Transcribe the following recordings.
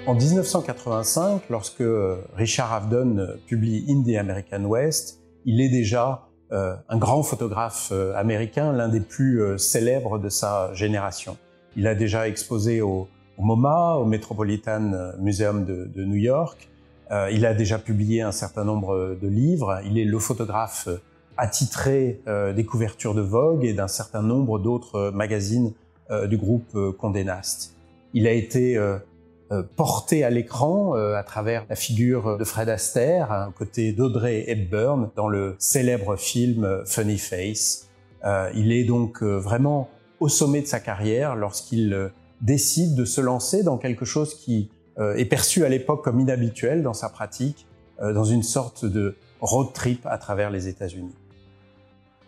En 1985, lorsque Richard Avedon publie In the American West, il est déjà un grand photographe américain, l'un des plus célèbres de sa génération. Il a déjà exposé au MoMA, au Metropolitan Museum de New York. Il a déjà publié un certain nombre de livres. Il est le photographe attitré des couvertures de Vogue et d'un certain nombre d'autres magazines du groupe Condé Nast. Il a été porté à l'écran à travers la figure de Fred Astaire, aux côtés d'Audrey Hepburn dans le célèbre film Funny Face. Il est donc vraiment au sommet de sa carrière lorsqu'il décide de se lancer dans quelque chose qui est perçu à l'époque comme inhabituel dans sa pratique, dans une sorte de road trip à travers les États-Unis.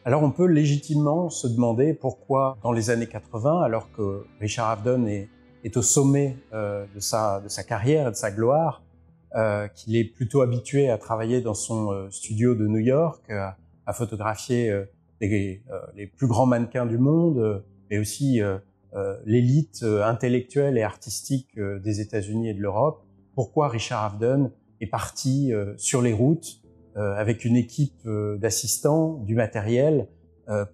Alors on peut légitimement se demander pourquoi dans les années 80, alors que Richard Avedon est au sommet de sa carrière et de sa gloire, qu'il est plutôt habitué à travailler dans son studio de New York, à photographier les plus grands mannequins du monde, mais aussi l'élite intellectuelle et artistique des États-Unis et de l'Europe. Pourquoi Richard Avedon est parti sur les routes avec une équipe d'assistants, du matériel,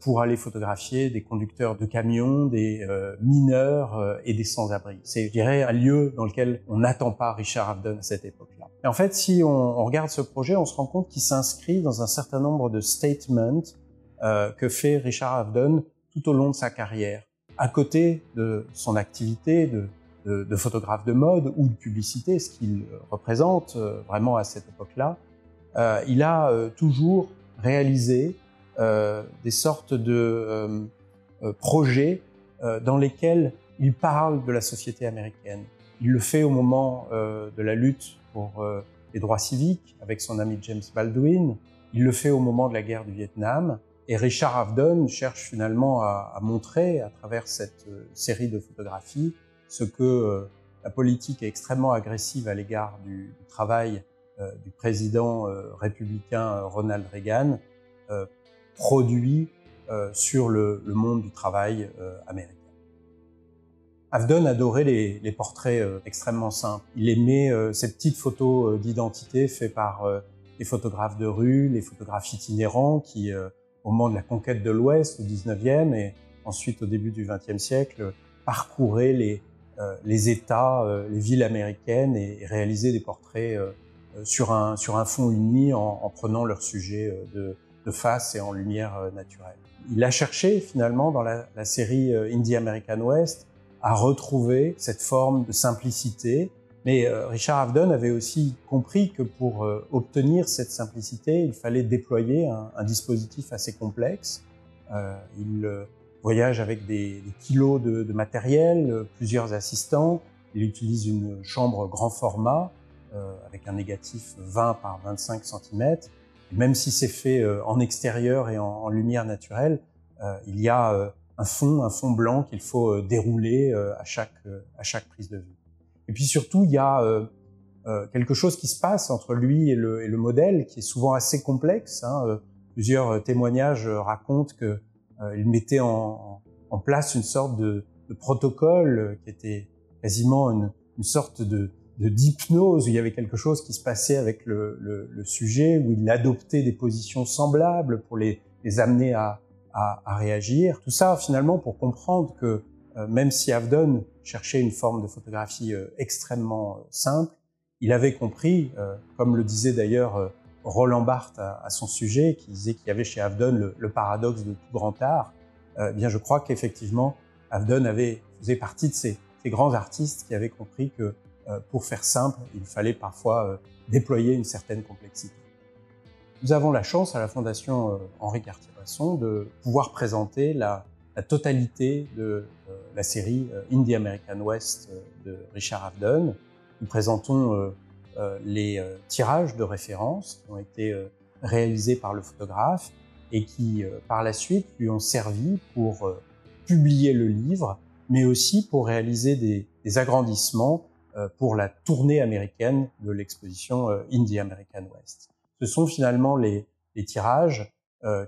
pour aller photographier des conducteurs de camions, des mineurs et des sans-abri. C'est, je dirais, un lieu dans lequel on n'attend pas Richard Avedon à cette époque-là. Et en fait, si on regarde ce projet, on se rend compte qu'il s'inscrit dans un certain nombre de statements que fait Richard Avedon tout au long de sa carrière. À côté de son activité de photographe de mode ou de publicité, ce qu'il représente vraiment à cette époque-là, il a toujours réalisé des sortes de projets dans lesquels il parle de la société américaine. Il le fait au moment de la lutte pour les droits civiques avec son ami James Baldwin. Il le fait au moment de la guerre du Vietnam. Et Richard Avedon cherche finalement à montrer, à travers cette série de photographies, ce que la politique extrêmement agressive à l'égard du travail du président républicain Ronald Reagan produit sur le monde du travail américain. Avedon adorait les portraits extrêmement simples. Il aimait ces petites photos d'identité faites par les photographes de rue, les photographes itinérants qui, au moment de la conquête de l'Ouest, au 19e et ensuite au début du 20e siècle, parcouraient les États, les villes américaines et réalisaient des portraits sur un fond uni en prenant leur sujet de face et en lumière naturelle. Il a cherché finalement dans la série In the American West à retrouver cette forme de simplicité, mais Richard Avedon avait aussi compris que pour obtenir cette simplicité, il fallait déployer un dispositif assez complexe. Il voyage avec des kilos de matériel, plusieurs assistants, il utilise une chambre grand format, avec un négatif 20 par 25 cm. Même si c'est fait en extérieur et en lumière naturelle, il y a un fond blanc qu'il faut dérouler à chaque prise de vue. Et puis surtout, il y a quelque chose qui se passe entre lui et le modèle, qui est souvent assez complexe. Plusieurs témoignages racontent qu'il mettait en place une sorte de protocole qui était quasiment une sorte d'hypnose, où il y avait quelque chose qui se passait avec le sujet, où il adoptait des positions semblables pour les amener à réagir. Tout ça, finalement, pour comprendre que même si Avedon cherchait une forme de photographie extrêmement simple, il avait compris, comme le disait d'ailleurs Roland Barthes à son sujet, qui disait qu'il y avait chez Avedon le paradoxe de tout grand art. Bien, je crois qu'effectivement, Avedon faisait partie de ces grands artistes qui avaient compris que pour faire simple, il fallait parfois déployer une certaine complexité. Nous avons la chance à la Fondation Henri Cartier-Bresson de pouvoir présenter la totalité de la série In the American West de Richard Avedon. Nous présentons les tirages de référence qui ont été réalisés par le photographe et qui, par la suite, lui ont servi pour publier le livre, mais aussi pour réaliser des agrandissements pour la tournée américaine de l'exposition In the American West. Ce sont finalement les tirages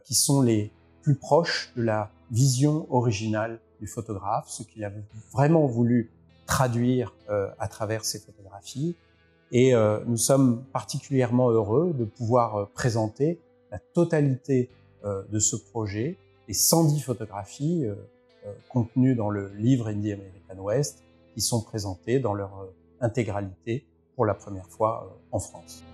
qui sont les plus proches de la vision originale du photographe, ce qu'il avait vraiment voulu traduire à travers ces photographies. Et nous sommes particulièrement heureux de pouvoir présenter la totalité de ce projet, les 110 photographies contenues dans le livre Indie American West, qui sont présentées dans leur intégralité pour la première fois en France.